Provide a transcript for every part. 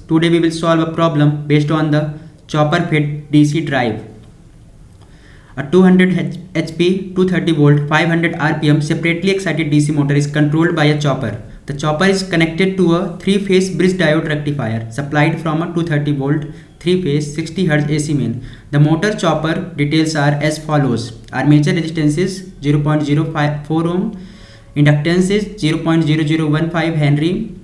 Today we will solve a problem based on the chopper fed DC drive. A 200 HP, 230 volt, 500 RPM separately excited DC motor is controlled by a chopper. The chopper is connected to a 3-phase bridge diode rectifier supplied from a 230 volt 3-phase 60 Hz AC main. The motor chopper details are as follows. Armature resistance is 0.054 ohm. Inductance is 0.0015 Henry.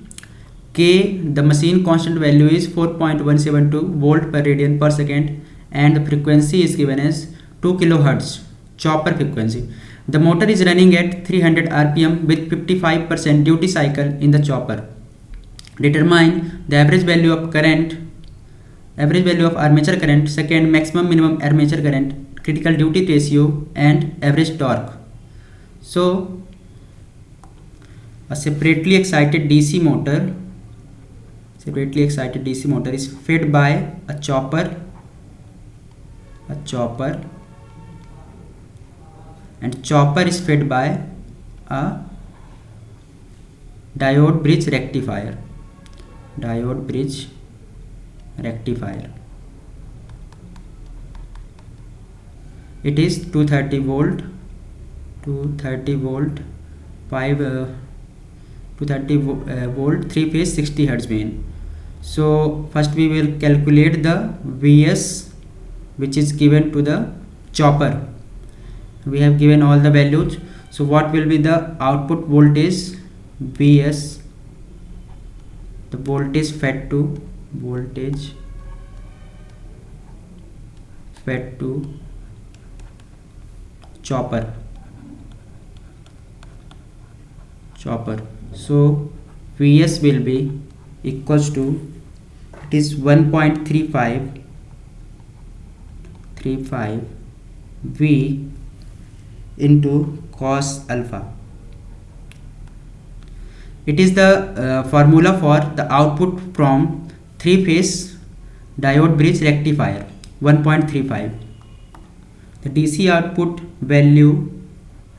K, the machine constant value is 4.172 volt per radian per second, and the frequency is given as 2 kilohertz chopper frequency. The motor is running at 300 rpm with 55% duty cycle in the chopper. Determine the average value of current, average value of armature current, second maximum minimum armature current, critical duty ratio, and average torque. So a separately excited DC motor is fed by a chopper, and chopper is fed by a diode bridge rectifier. It is 230 volt 3 phase 60 Hz main. So first we will calculate the Vs which is given to the chopper. We have given all the values. So what will be the output voltage Vs, the voltage fed to chopper. So Vs will be equals to, it is 1.35 V into cos alpha. It is the formula for the output from 3-phase diode bridge rectifier, 1.35. The DC output value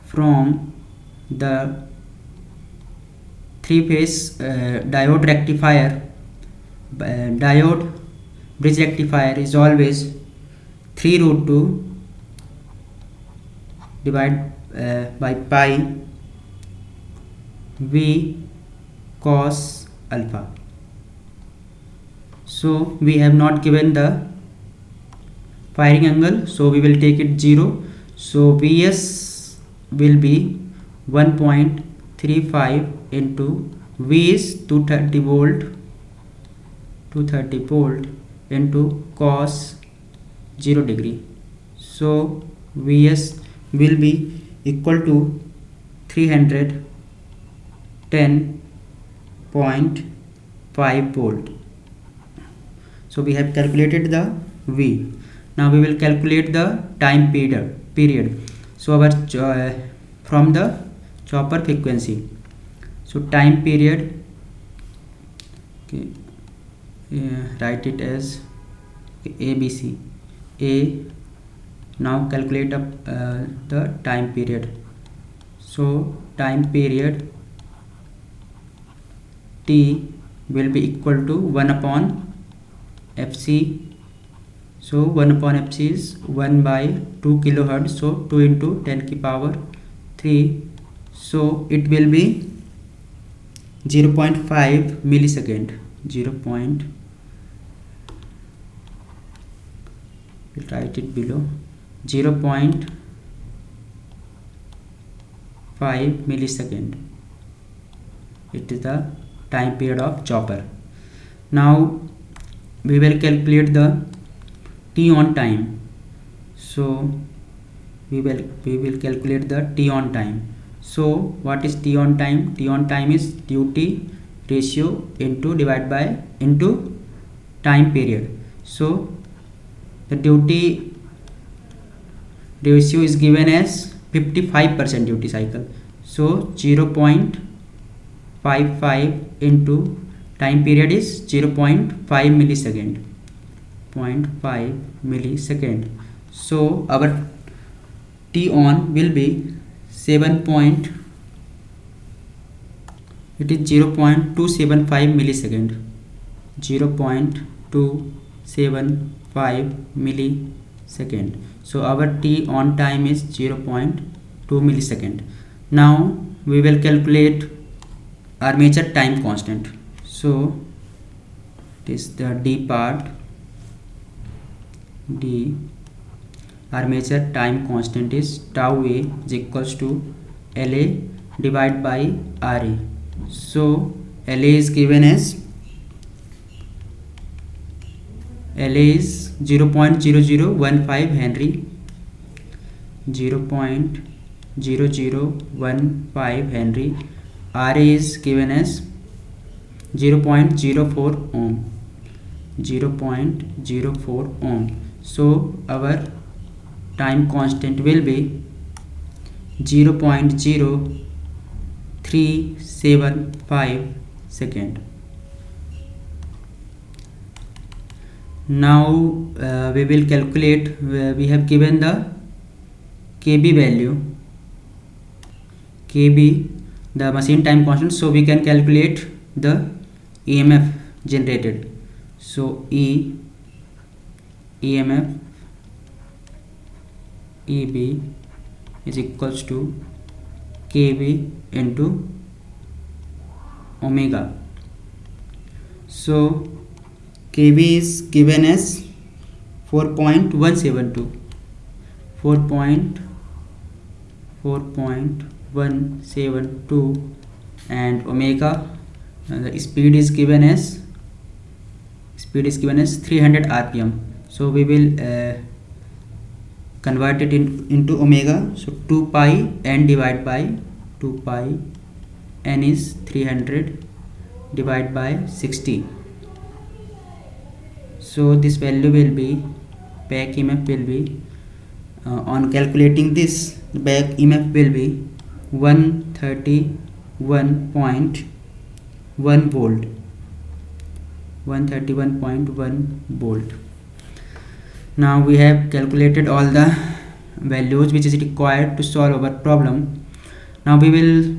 from the 3-phase diode bridge rectifier is always 3√2 divided by pi V cos alpha. So we have not given the firing angle, so we will take it 0. So Vs will be 1.35 into V is 230 volt into cos 0 degree. So Vs will be equal to 310.5 volt. So we have calculated the V. Now we will calculate the time period. So our from the chopper frequency. So time period, okay, write it as ABC. A. Now calculate up the time period. So time period T will be equal to 1 upon Fc. So 1 upon Fc is 1 by 2 kilohertz. So 2 into 10 की power 3. So it will be 0.5 millisecond. We'll write it below. 0.5 millisecond. It is the time period of chopper. Now we will calculate the T on time. So we will calculate the T on time. So what is T on time? T on time is duty ratio into time period. So the duty ratio is given as 55% duty cycle. So 0.55 into time period is 0.5 millisecond. 0.5 millisecond. So our T on will be 7. It is 0.275 millisecond. 0.275 millisecond. So our t on time is 0.2 millisecond. Now we will calculate armature time constant. So this the d part. D armature time constant is tau a is equals to LA divided by RA. So LA is given as 0.0015 Henry, 0.0015 Henry. RA is given as 0.04 ohm, 0.04 ohm. So our time constant will be 0.0375 second. Now we will calculate. We have given the kb value, kb the machine time constant, so we can calculate the EMF generated. So EMF EB is equals to kb into omega. So kb is given as 4.172 and omega, the speed is given as 300 rpm. So we will convert it into omega. So 2 pi n divided by 2 pi n is 300 divided by 60. So this value will be, back EMF will be, on calculating this, back EMF will be 131.1 volt, 131.1 volt. Now we have calculated all the values which is required to solve our problem. Now we will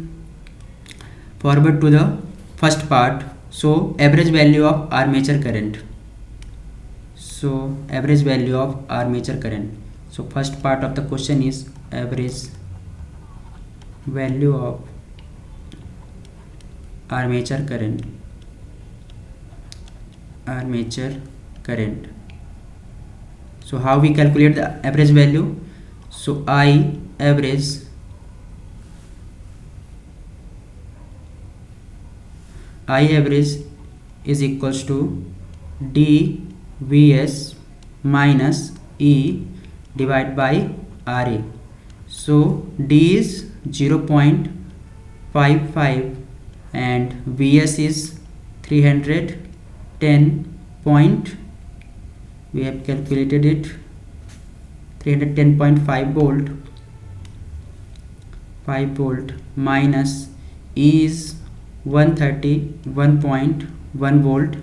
forward to the first part. So average value of armature current. So average value of armature current. So first part of the question is average value of armature current. Armature current. So how we calculate the average value? So I average is equals to dVs minus E divided by RA. So D is 0.55 and Vs is 310. We have calculated it 310.5 volt, 5 volt, minus E is 131.1 volt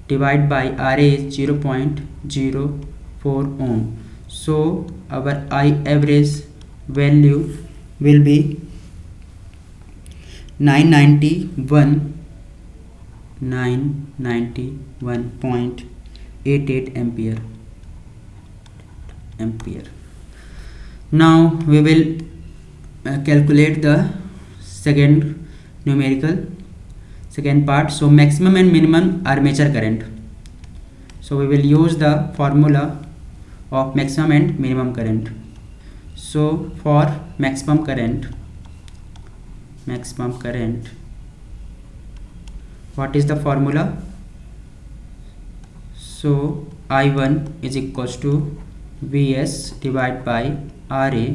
divided by RA is 0.04 ohm. So our I average value will be 991.88 ampere. Now we will calculate the second part. So maximum and minimum armature current. So we will use the formula of maximum and minimum current. So for maximum current, what is the formula? So I1 is equals to Vs divided by RA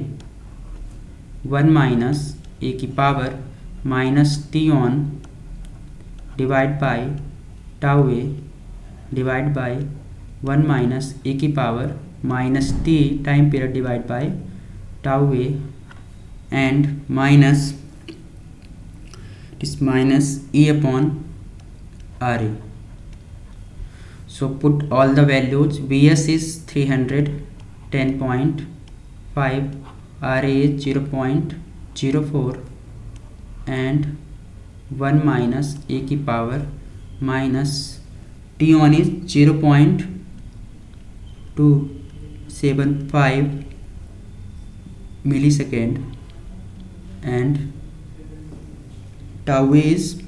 1 minus e की power minus t on divided by tau a divided by 1 minus e की power minus t time period divided by tau a and minus this minus e upon RA. So put all the values. Vs is 310.5, RA is 0.04 and 1 minus e की power minus t on is 0.275 millisecond and tau is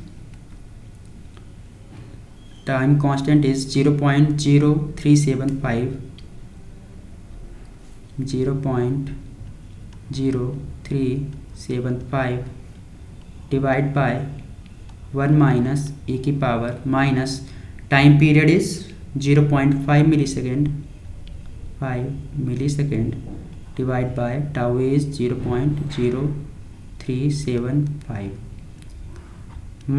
time constant is 0.0375 divide by 1 minus e की power minus time period is 0.5 millisecond divide by tau is 0.0375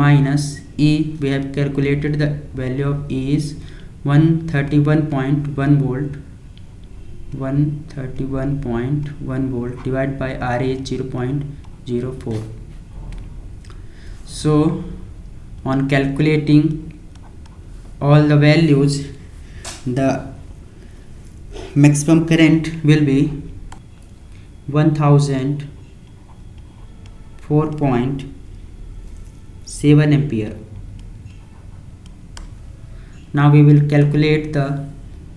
minus e, we have calculated the value of e is 131.1 volt, 131.1 volt divided by R is 0.04. So on calculating all the values, the maximum current will be 1004.7 ampere. Now we will calculate the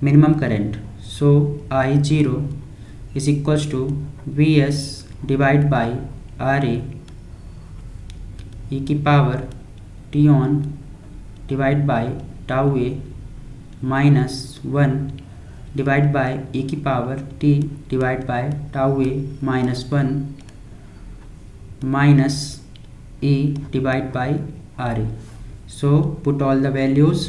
minimum current. So I0 is equals to Vs divided by Ra e की power t on divided by tau a minus 1 divided by e की power t divided by tau a minus 1 minus e divided by Ra. So put all the values.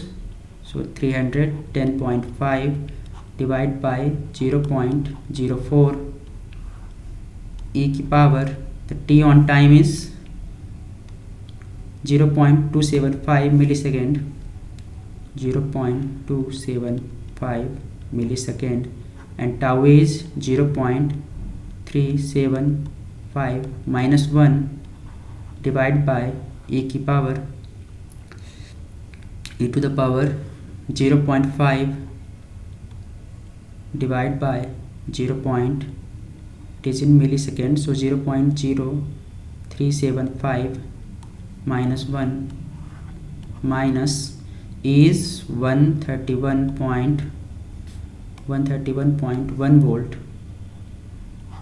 So 310.5 divided by 0.04 e की power, the t on time is 0.275 millisecond, 0.275 millisecond and tau is 0.375 minus 1 divided by e की power e to the power 0.5 divided by 0. It is in milliseconds, so 0.0375 minus 1 minus is 131.1 volt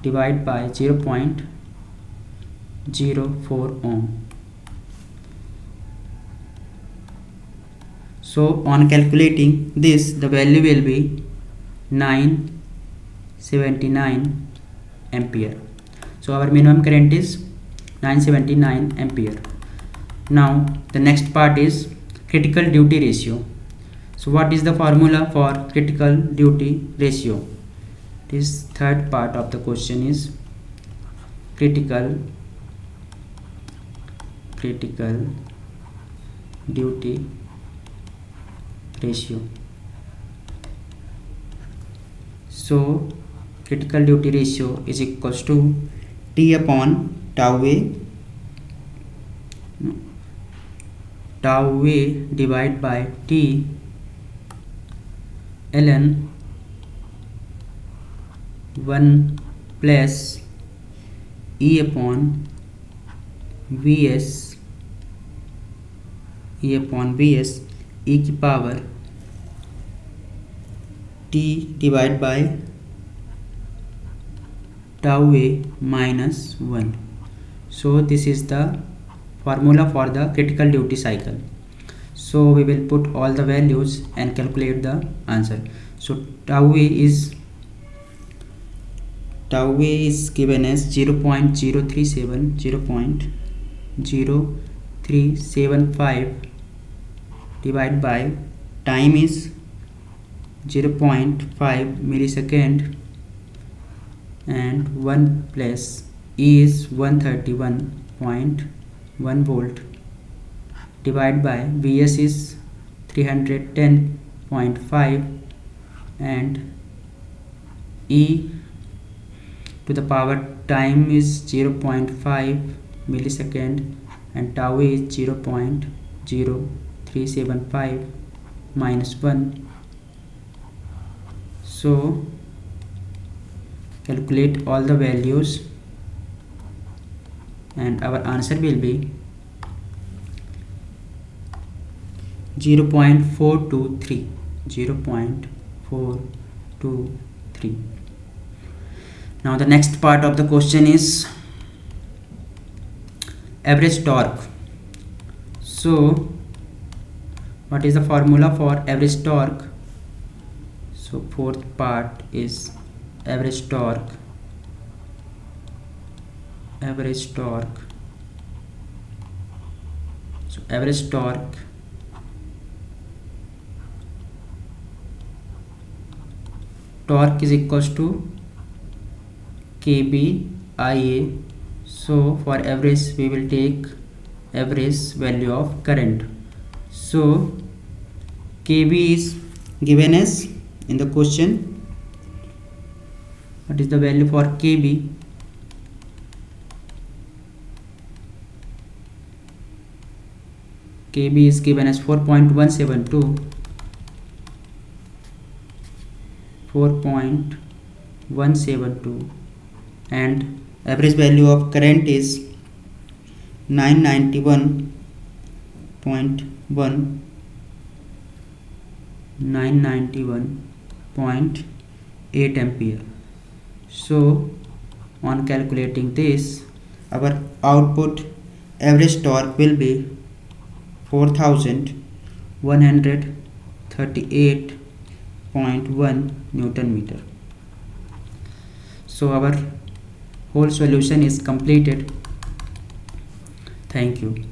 divided by 0.04 ohm. So on calculating this, the value will be 979 ampere. So our minimum current is 979 ampere. Now the next part is critical duty ratio. So what is the formula for critical duty ratio? This third part of the question is critical duty ratio. So critical duty ratio is equals to T upon tau a divided by T ln 1 plus E upon Vs e की power t divided by tau a minus 1. So this is the formula for the critical duty cycle. So we will put all the values and calculate the answer. So tau a is given as 0.0375 divided by time is 0.5 millisecond and 1 plus E is 131.1 volt divided by Vs is 310.5 and E to the power time is 0.5 millisecond and tau is 0.0375 minus 1. So calculate all the values and our answer will be 0.423. 0.423. Now the next part of the question is average torque. So what is the formula for average torque? So fourth part is average torque. Average torque. So average torque is equals to KB IA. So for average we will take average value of current. So KB is given as in the question. What is the value for KB? KB is given as 4.172. 4.172 and average value of current is 991.1 991.8 ampere. So on calculating this, our output average torque will be 4138.1 Newton meter. So our whole solution is completed. Thank you.